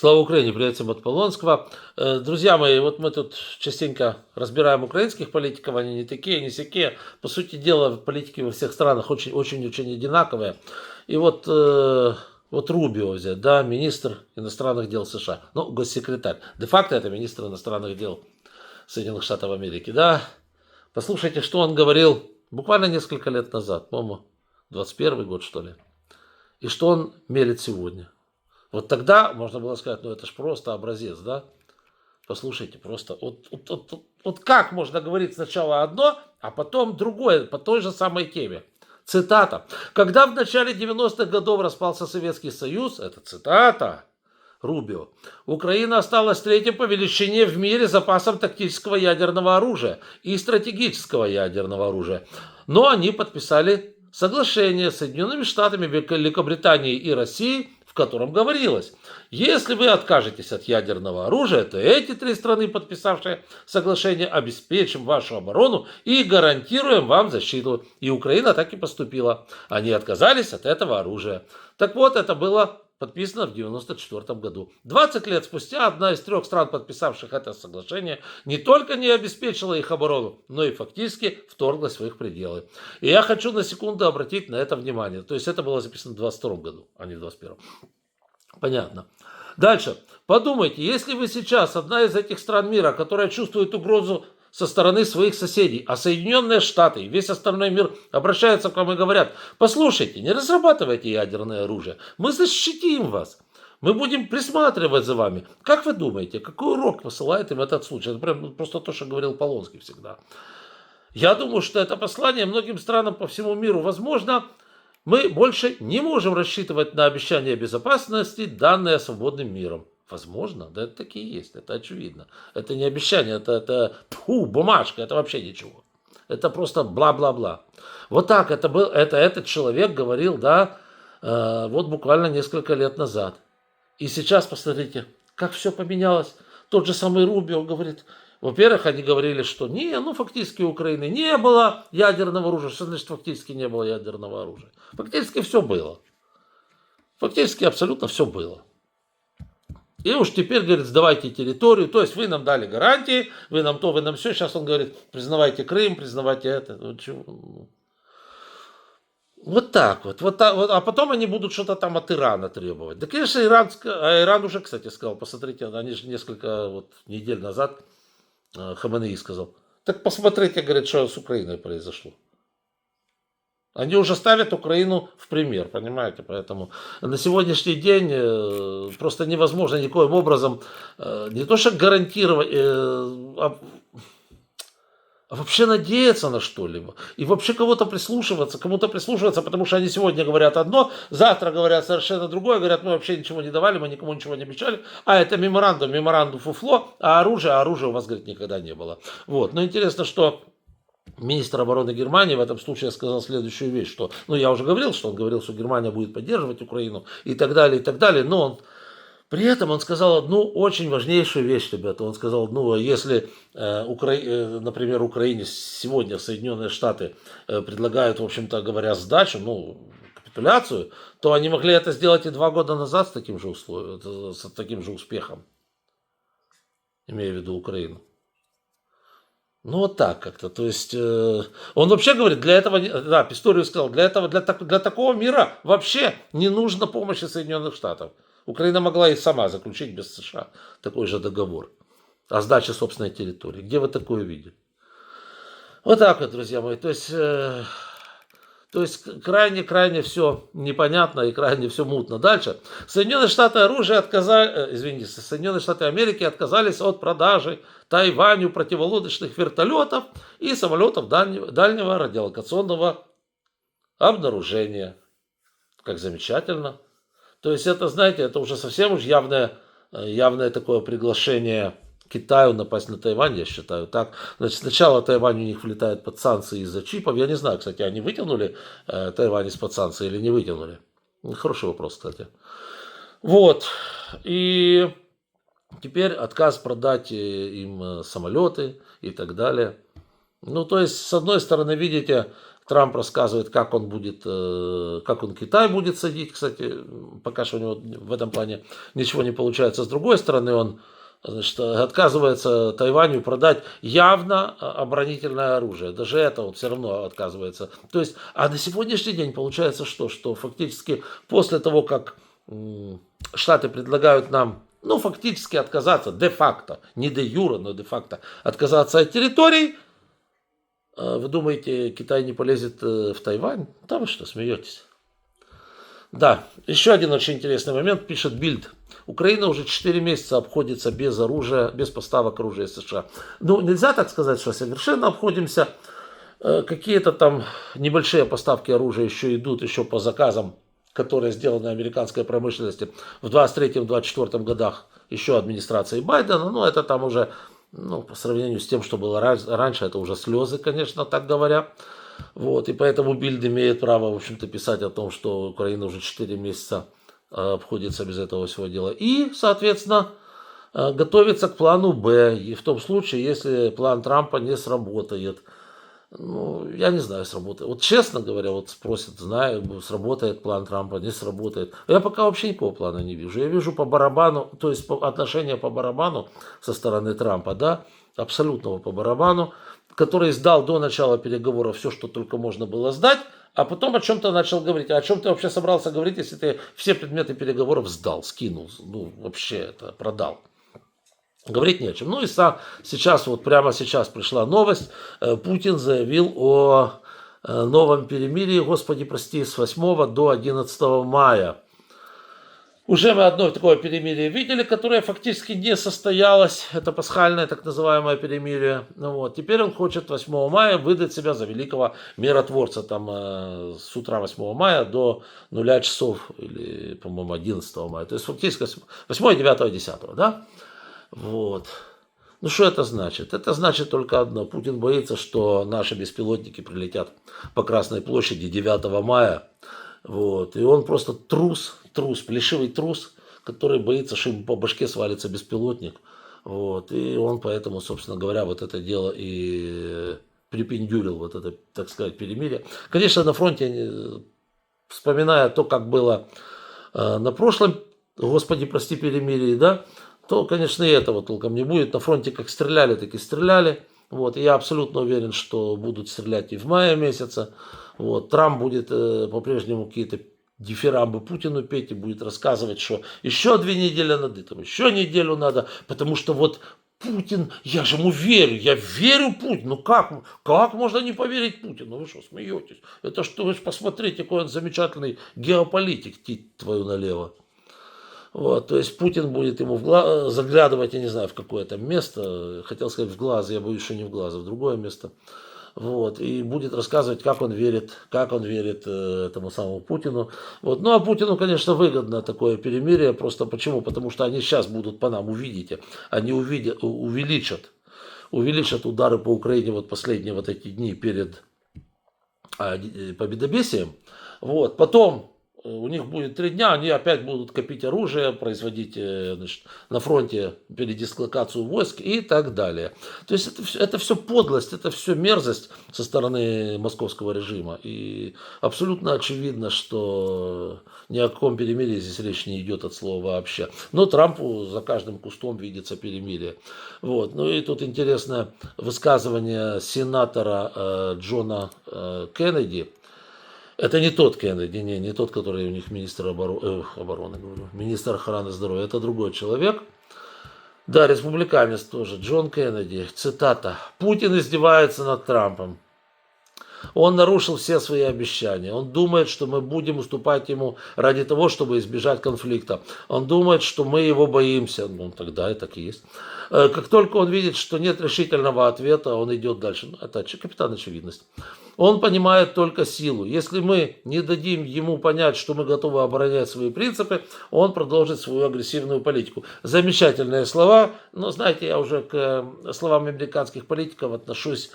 Слава Украине! Привет всем от Полонского. Друзья мои, вот мы тут частенько разбираем украинских политиков, они не такие, не сякие. По сути дела, политики во всех странах очень-очень одинаковые. И вот Рубио взять, да, министр иностранных дел США, ну, госсекретарь. Де-факто это министр иностранных дел Соединенных Штатов Америки, да. Послушайте, что он говорил буквально несколько лет назад, по-моему, 21 год, что ли. И что он мелет сегодня. Вот тогда можно было сказать, ну это ж просто образец, да? Послушайте, просто вот как можно говорить сначала одно, а потом другое по той же самой теме. Цитата. Когда в начале 90-х годов распался Советский Союз, это цитата Рубио, Украина осталась третьим по величине в мире запасом тактического ядерного оружия и стратегического ядерного оружия. Но они подписали соглашение с Соединенными Штатами, Великобританией и Россией, в котором говорилось, если вы откажетесь от ядерного оружия, то эти три страны, подписавшие соглашение, обеспечим вашу оборону и гарантируем вам защиту. И Украина так и поступила. Они отказались от этого оружия. Так вот, это было подписано в 1994 году. 20 лет спустя одна из трех стран, подписавших это соглашение, не только не обеспечила их оборону, но и фактически вторглась в их пределы. И я хочу на секунду обратить на это внимание. То есть это было записано в 1922 году, а не в 1921. Понятно. Дальше. Подумайте, если вы сейчас одна из этих стран мира, которая чувствует угрозу со стороны своих соседей, а Соединенные Штаты и весь остальной мир обращаются к вам и говорят, послушайте, не разрабатывайте ядерное оружие, мы защитим вас, мы будем присматривать за вами. Как вы думаете, какой урок посылает им этот случай? Это прям просто то, что говорил Полонский всегда. Я думаю, что это послание многим странам по всему миру. Возможно, мы больше не можем рассчитывать на обещания безопасности, данные свободным миром. Возможно, да, это такие есть, это очевидно. Это не обещание, это бумажка, это вообще ничего. Это просто бла-бла-бла. Вот так этот человек говорил, да, вот буквально несколько лет назад. И сейчас посмотрите, как все поменялось. Тот же самый Рубио говорит, во-первых, они говорили, что фактически у Украины не было ядерного оружия. Что значит фактически не было ядерного оружия? Фактически все было. Фактически абсолютно все было. И уж теперь, говорит, сдавайте территорию, то есть вы нам дали гарантии, вы нам то, вы нам все. Сейчас он говорит, признавайте Крым, признавайте это. Вот так вот. А потом они будут что-то там от Ирана требовать. Да, конечно, Иран уже, кстати, сказал, посмотрите, они же несколько недель назад Хаменеи сказал, так посмотрите, говорит, что с Украиной произошло. Они уже ставят Украину в пример, понимаете, поэтому на сегодняшний день просто невозможно никоим образом не то что гарантировать, а вообще надеяться на что-либо. И вообще кому-то прислушиваться, потому что они сегодня говорят одно, завтра говорят совершенно другое, говорят, мы вообще ничего не давали, мы никому ничего не обещали, а это меморандум фуфло, а оружия у вас, говорит, никогда не было. Вот, но интересно, что министр обороны Германии в этом случае сказал следующую вещь, что, я уже говорил, что он говорил, что Германия будет поддерживать Украину и так далее, но при этом он сказал одну очень важнейшую вещь, ребята. Он сказал, если, например, Украине сегодня Соединенные Штаты предлагают, в общем-то говоря, сдачу, капитуляцию, то они могли это сделать и 2 года назад с таким же успехом, имея в виду Украину. Вот так как-то. То есть он вообще говорит, для этого, да, Писториус сказал, для такого мира вообще не нужно помощи Соединенных Штатов. Украина могла и сама заключить без США такой же договор о сдаче собственной территории. Где вы такое видели? Вот так вот, друзья мои. То есть крайне все непонятно и крайне все мутно. Дальше. Соединенные Штаты Америки отказались от продажи Тайваню противолодочных вертолетов и самолетов дальнего радиолокационного обнаружения. Как замечательно. То есть это, знаете, это уже совсем явное такое приглашение Китаю напасть на Тайвань, я считаю. Так, значит, сначала Тайвань у них влетает под санкции из-за чипов. Я не знаю, кстати, они вытянули Тайвань из-под санкций или не вытянули. Хороший вопрос, кстати. Вот. И теперь отказ продать им самолеты и так далее. То есть, с одной стороны, видите, Трамп рассказывает, как он Китай будет садить. Кстати, пока что у него в этом плане ничего не получается. С другой стороны, он, значит, отказывается Тайваню продать явно оборонительное оружие. Даже это вот все равно отказывается. То есть, а на сегодняшний день получается что? Что фактически после того, как Штаты предлагают нам, ну, фактически отказаться, де-факто, не де-юре, но де-факто, отказаться от территорий, вы думаете, Китай не полезет в Тайвань? Да вы что, смеетесь? Да, еще один очень интересный момент, пишет Бильд. Украина уже 4 месяца обходится без оружия, без поставок оружия из США. Ну, нельзя так сказать, что совершенно обходимся. Какие-то там небольшие поставки оружия еще идут, еще по заказам, которые сделаны американской промышленности в 23-24 годах еще администрации Байдена. Но это там уже, ну, по сравнению с тем, что было раньше, это уже слезы, конечно, так говоря. Вот, и поэтому Бильд имеет право, в общем-то, писать о том, что Украина уже 4 месяца обходится без этого всего дела. И, соответственно, готовится к плану Б. И в том случае, если план Трампа не сработает. Ну, я не знаю, сработает. Вот честно говоря, вот спросят, знаю, сработает план Трампа, не сработает. Я пока вообще никакого плана не вижу. Я вижу по барабану, то есть отношение по барабану со стороны Трампа, да, абсолютного по барабану, который сдал до начала переговоров все, что только можно было сдать, а потом о чем-то начал говорить. А о чем ты вообще собрался говорить, если ты все предметы переговоров сдал, скинул, ну, вообще это продал? Говорить не о чем. Ну и сейчас, вот прямо сейчас пришла новость. Путин заявил о новом перемирии, господи прости, с 8 до 11 мая. Уже мы одно такое перемирие видели, которое фактически не состоялось. Это пасхальное так называемое перемирие. Ну вот. Теперь он хочет 8 мая выдать себя за великого миротворца. Там с утра 8 мая до 0 часов, или, по-моему, 11 мая. То есть фактически 8, 9, 10, да? Вот. Ну что это значит? Это значит только одно. Путин боится, что наши беспилотники прилетят по Красной площади 9 мая. Вот. И он просто трус, плешивый трус, который боится, что ему по башке свалится беспилотник. Вот. И он поэтому, собственно говоря, вот это дело и припендюрил, вот это, так сказать, перемирие. Конечно, на фронте, вспоминая то, как было на прошлом, господи, прости, перемирии, да, то, конечно, и этого толком не будет. На фронте как стреляли, так и стреляли. Вот. И я абсолютно уверен, что будут стрелять и в мае месяце. Вот. Трамп будет по-прежнему какие-то дифирамбы Путину петь и будет рассказывать, что еще 2 недели надо, там еще неделю надо, потому что вот Путин, я же ему верю, я верю Путину. Ну как можно не поверить Путину? Вы что, смеетесь? Это что, вы же посмотрите, какой он замечательный геополитик, тить твою налево. Вот, то есть Путин будет ему заглядывать, я не знаю, в какое-то место, хотел сказать в глаз, я боюсь, что не в глаз, а в другое место. Вот, и будет рассказывать, как он верит этому самому Путину. Вот. Ну, а Путину, конечно, выгодно такое перемирие. Просто почему? Потому что они сейчас будут по нам, увидите, они увеличат удары по Украине вот последние вот эти дни перед победобесием. Вот. Потом у них будет 3 дня, они опять будут копить оружие, производить, значит, на фронте передислокацию войск и так далее. То есть это все подлость, это все мерзость со стороны московского режима. И абсолютно очевидно, что ни о каком перемирии здесь речь не идет от слова вообще. Но Трампу за каждым кустом видится перемирие. Вот. Ну и тут интересное высказывание сенатора Джона Кеннеди. Это не тот Кеннеди, не тот, который у них министр обороны, говорю, министр охраны здоровья. Это другой человек. Да, республиканец тоже, Джон Кеннеди. Цитата. «Путин издевается над Трампом. Он нарушил все свои обещания. Он думает, что мы будем уступать ему ради того, чтобы избежать конфликта. Он думает, что мы его боимся». Ну, тогда и так и есть. Как только он видит, что нет решительного ответа, он идет дальше. Ну, это капитан очевидность. Он понимает только силу. Если мы не дадим ему понять, что мы готовы оборонять свои принципы, он продолжит свою агрессивную политику. Замечательные слова, но, знаете, я уже к словам американских политиков отношусь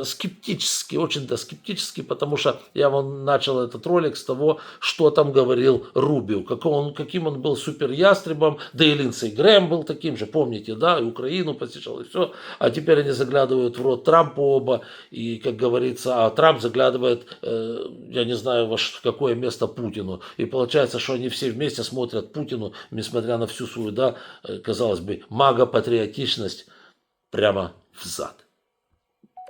скептически, очень-то скептически, потому что я вам начал этот ролик с того, что там говорил Рубио, каким он был суперястребом, да и Линдсей Грэм был таким же, помните, да, и Украину посещал, и все, а теперь они заглядывают в рот Трампу оба, и, как говорится, а Трамп заглядывает, я не знаю, в какое место Путину. И получается, что они все вместе смотрят Путину, несмотря на всю свою, да, казалось бы, мага-патриотичность, прямо в зад.